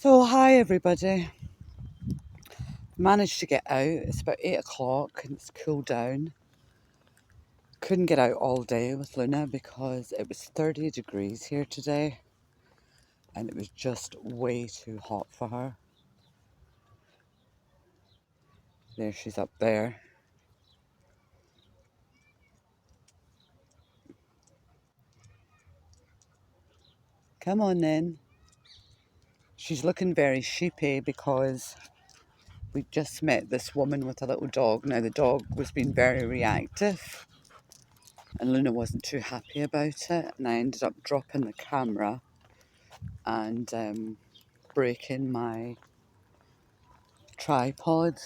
So hi everybody. Managed to get out. It's about 8 o'clock and it's cooled down. Couldn't get out all day with Luna because it was 30 degrees here today and it was just way too hot for her. There she's up there. Come on then. She's looking very sheepy because we just met this woman with a little dog. Now the dog was being very reactive and Luna wasn't too happy about it, and I ended up dropping the camera and breaking my tripod,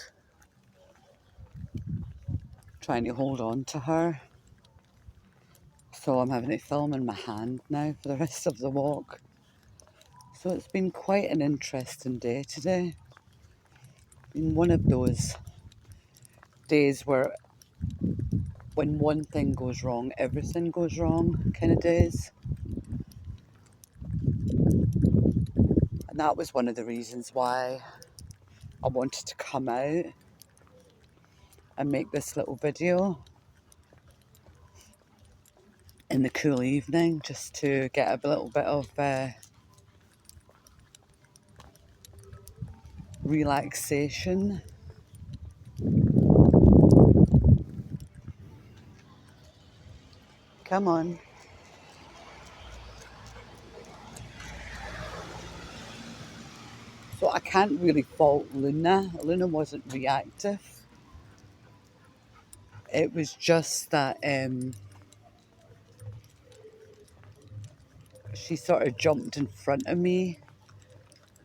trying to hold on to her. So I'm having to film in my hand now for the rest of the walk. So it's been quite an interesting day today. Been one of those days where when one thing goes wrong, everything goes wrong kind of days. And that was one of the reasons why I wanted to come out and make this little video in the cool evening, just to get a little bit of relaxation. Come on. So I can't really fault Luna. Luna wasn't reactive. It was just that she sort of jumped in front of me,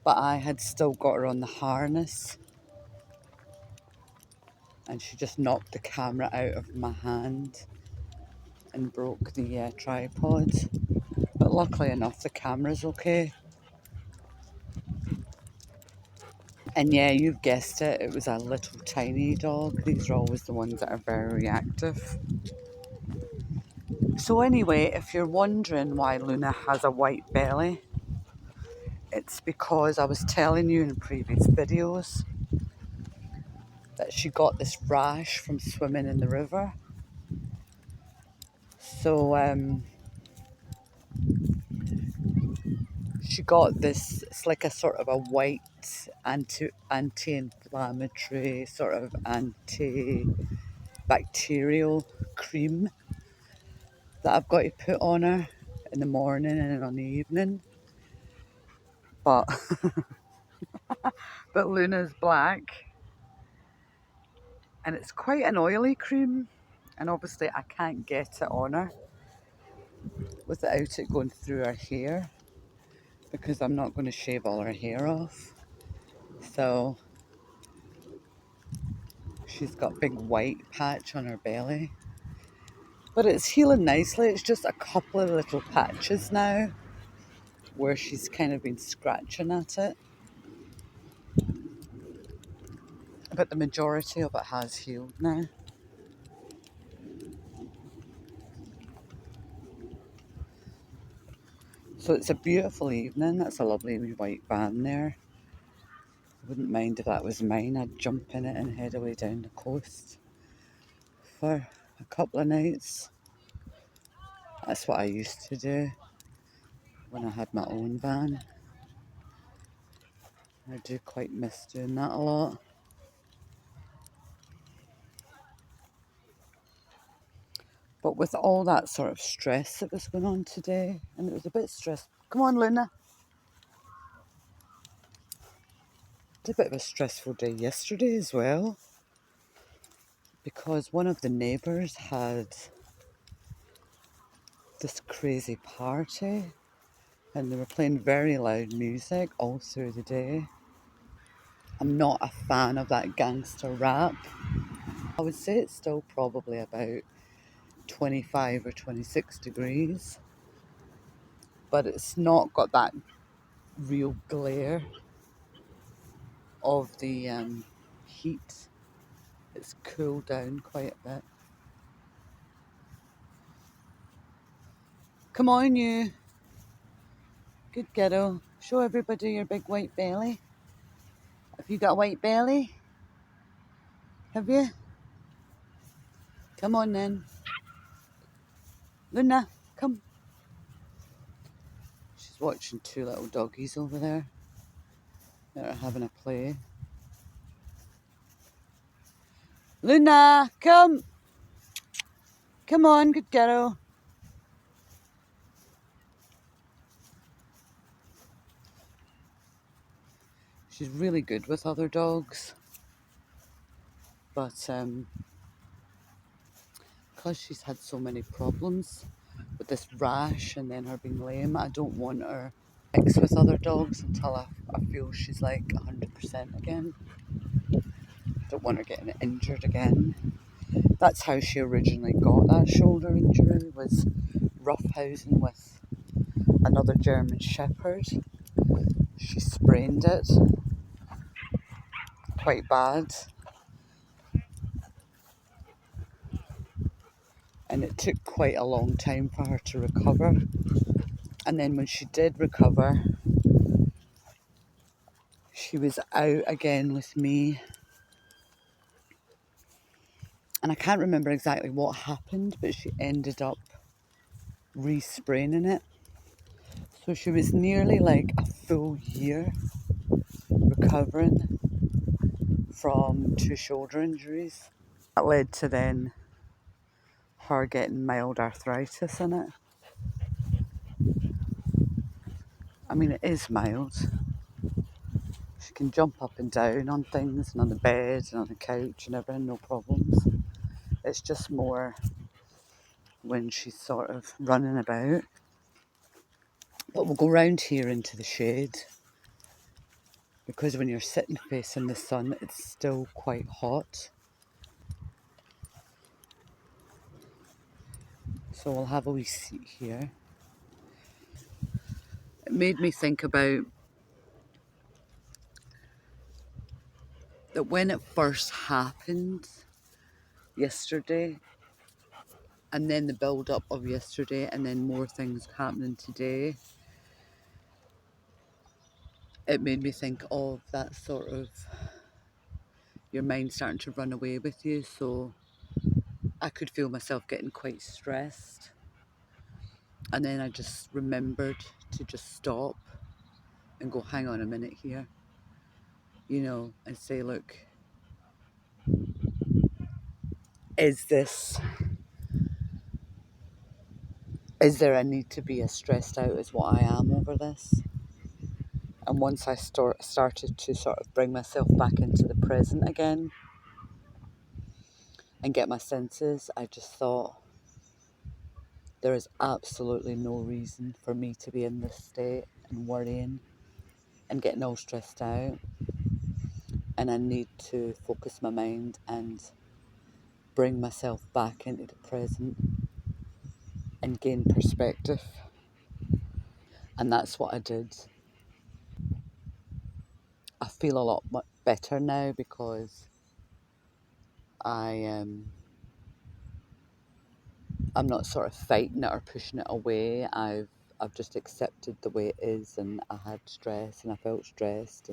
but I had still got her on the harness. And she just knocked the camera out of my hand and broke the tripod. But luckily enough, the camera's okay. And yeah, you've guessed it, it was a little tiny dog. These are always the ones that are very reactive. So anyway, if you're wondering why Luna has a white belly, it's because I was telling you in previous videos that she got this rash from swimming in the river. So she got this, it's like a sort of a white anti-inflammatory, sort of antibacterial cream that I've got to put on her in the morning and on the evening. But but Luna's black and it's quite an oily cream, and obviously I can't get it on her without it going through her hair, because I'm not going to shave all her hair off. So she's got a big white patch on her belly, but it's healing nicely. It's just a couple of little patches now where she's kind of been scratching at it, but the majority of it has healed now. So it's a beautiful evening. That's a lovely wee white van there. I wouldn't mind if that was mine. I'd jump in it and head away down the coast for a couple of nights. That's what I used to do when I had my own van. I do quite miss doing that a lot. But with all that sort of stress that was going on today, and it was a bit stressful. Come on, Luna. It's a bit of a stressful day yesterday as well, because one of the neighbours had this crazy party and they were playing very loud music all through the day. I'm not a fan of that gangster rap. I would say it's still probably about 25 or 26 degrees, but it's not got that real glare of the heat. It's cooled down quite a bit. Come on, you. Good ghetto. Show everybody your big white belly. Have you got a white belly? Have you? Come on then. Luna, come. She's watching two little doggies over there. They're having a play. Luna, come. Come on, good girl. She's really good with other dogs. But because she's had so many problems with this rash and then her being lame, I don't want her mixed with other dogs until I feel she's like 100% again. I don't want her getting injured again. That's how she originally got that shoulder injury, was roughhousing with another German Shepherd. She sprained it quite bad, and it took quite a long time for her to recover. And then when she did recover, she was out again with me, and I can't remember exactly what happened, but she ended up re-spraining it. So she was nearly like a full year recovering from two shoulder injuries. That led to then her getting mild arthritis in it. I mean, it is mild. She can jump up and down on things and on the bed and on the couch and everything, no problems. It's just more when she's sort of running about. But we'll go round here into the shade, because when you're sitting facing the sun, it's still quite hot. So we'll have a wee seat here. It made me think about that when it first happened yesterday, and then the build up of yesterday, and then more things happening today, it made me think of that sort of your mind starting to run away with you. So I could feel myself getting quite stressed, and then I just remembered to just stop and go, hang on a minute here, you know, and say, look, is there a need to be as stressed out as what I am over this? And once I started to sort of bring myself back into the present again and get my senses, I just thought there is absolutely no reason for me to be in this state and worrying and getting all stressed out. And I need to focus my mind and bring myself back into the present and gain perspective. And that's what I did. I feel a lot better now because I'm not sort of fighting it or pushing it away. I've just accepted the way it is, and I had stress and I felt stressed,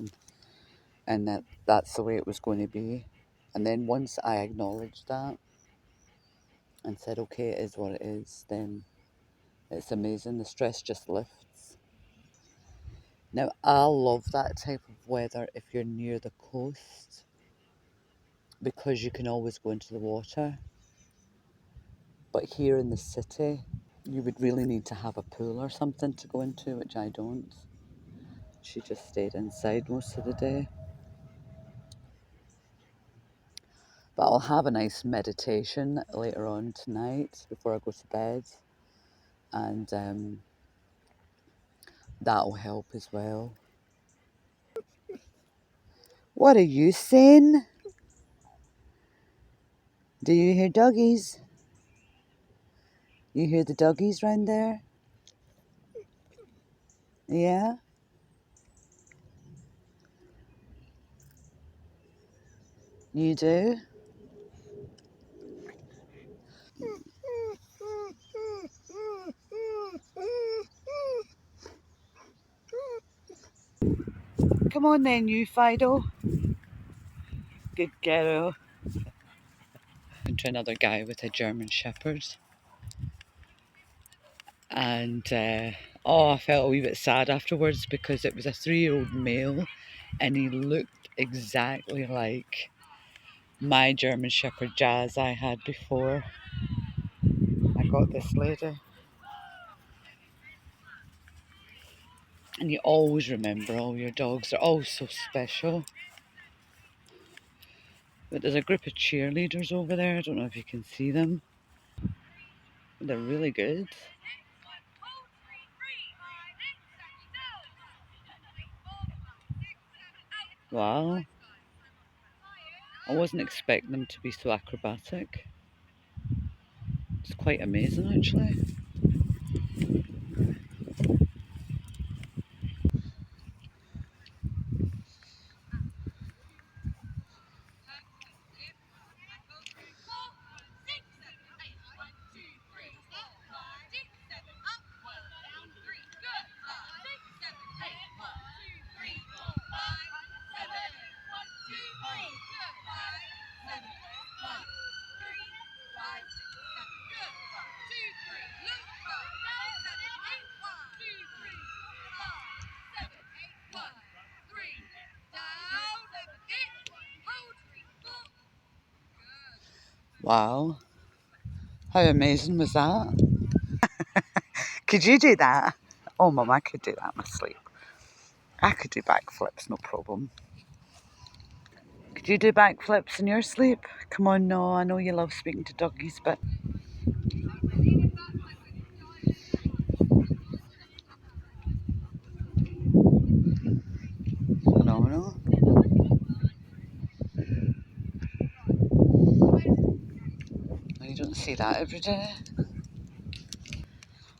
and that's the way it was going to be. And then once I acknowledged that and said, okay, it is what it is, then it's amazing. The stress just lifts. Now, I love that type of weather if you're near the coast, because you can always go into the water. But here in the city, you would really need to have a pool or something to go into, which I don't. She just stayed inside most of the day. But I'll have a nice meditation later on tonight before I go to bed, and that'll help as well. What are you saying? Do you hear doggies? You hear the doggies round there? Yeah? You do? Come on then, you Fido. Good girl. Into another guy with a German Shepherd. And I felt a wee bit sad afterwards because it was a 3-year-old male and he looked exactly like my German Shepherd Jazz I had before I got this lady. And you always remember all your dogs, they're all so special. But there's a group of cheerleaders over there, I don't know if you can see them. They're really good. Wow. I wasn't expecting them to be so acrobatic. It's quite amazing actually. Wow. How amazing was that? Could you do that? Oh mum, I could do that in my sleep. I could do backflips, no problem. Could you do backflips in your sleep? Come on, no, I know you love speaking to doggies, but... Phenomenal. You don't see that every day.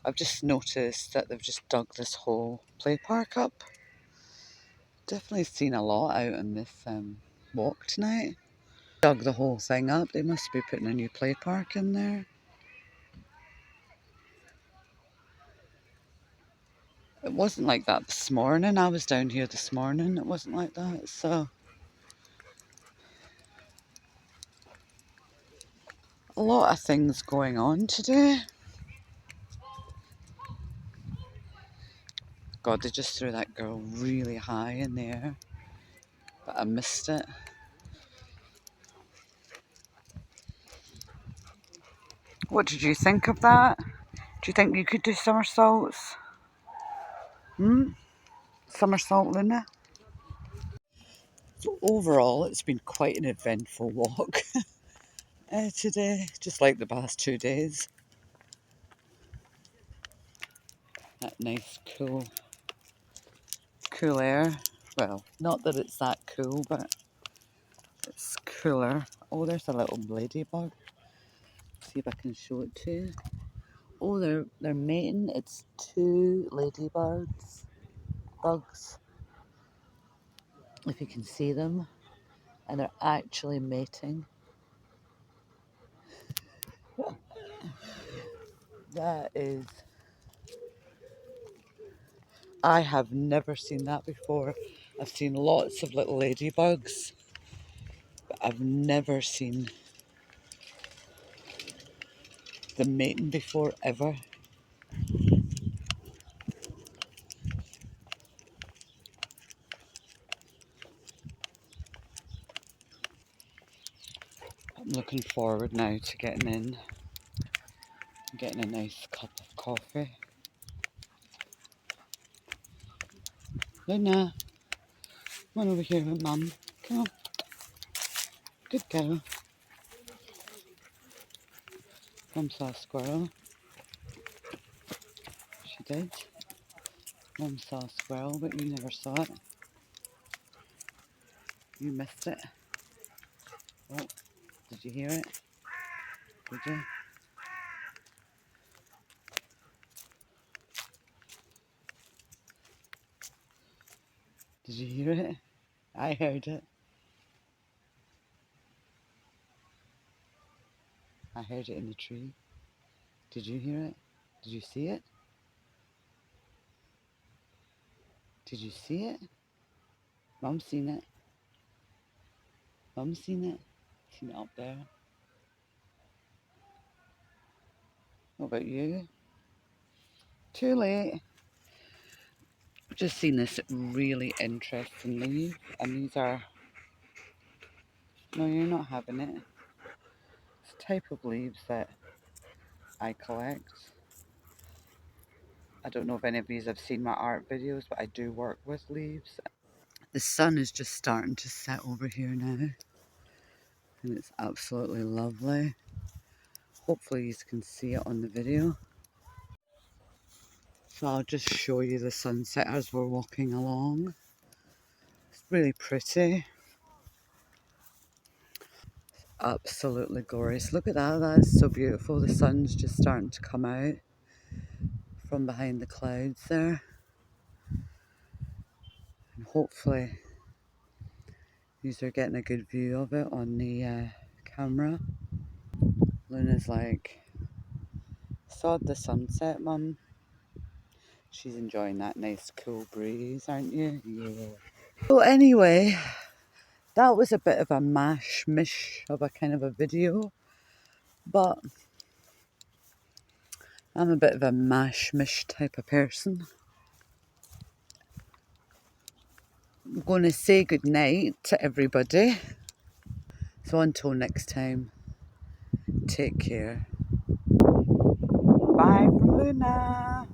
I've just noticed that they've just dug this whole play park up. Definitely seen a lot out on this walk tonight. Dug the whole thing up. They must be putting a new play park in there. It wasn't like that this morning. I was down here this morning. It wasn't like that. So a lot of things going on today. God, they just threw that girl really high in the air. But I missed it. What did you think of that? Do you think you could do somersaults? Somersault, Luna? So overall, it's been quite an eventful walk today, just like the past 2 days. That nice, cool air. Well, not that it's that cool, but it's cooler. Oh, there's a little ladybug. See if I can show it to you. Oh, they're mating. It's 2 ladybirds, bugs, if you can see them, and they're actually mating. That is, I have never seen that before. I've seen lots of little ladybugs, but I've never seen them mating before, ever. I'm looking forward now to getting in, getting a nice cup of coffee. Luna, come on over here with Mum. Come on. Good girl. Mum saw a squirrel. She did. Mum saw a squirrel, but you never saw it. You missed it. Oh, did you hear it? Did you? Did you hear it? I heard it. I heard it in the tree. Did you hear it? Did you see it? Did you see it? Mum's seen it. Mum's seen it. Seen it up there. What about you? Too late. I've just seen this really interesting leaf, and these are... No, you're not having it. It's a type of leaves that I collect. I don't know if any of you have seen my art videos, but I do work with leaves. The sun is just starting to set over here now, and it's absolutely lovely. Hopefully you can see it on the video. So I'll just show you the sunset as we're walking along. It's really pretty. Absolutely glorious. Look at that, that's so beautiful. The sun's just starting to come out from behind the clouds there. And hopefully you're getting a good view of it on the camera. Luna's like, sod the sunset, Mum. She's enjoying that nice cool breeze, aren't you? Yeah. So anyway, that was a bit of a mish of a kind of a video, but I'm a bit of a mish type of person. I'm going to say good night to everybody. So until next time, take care. Bye from Luna.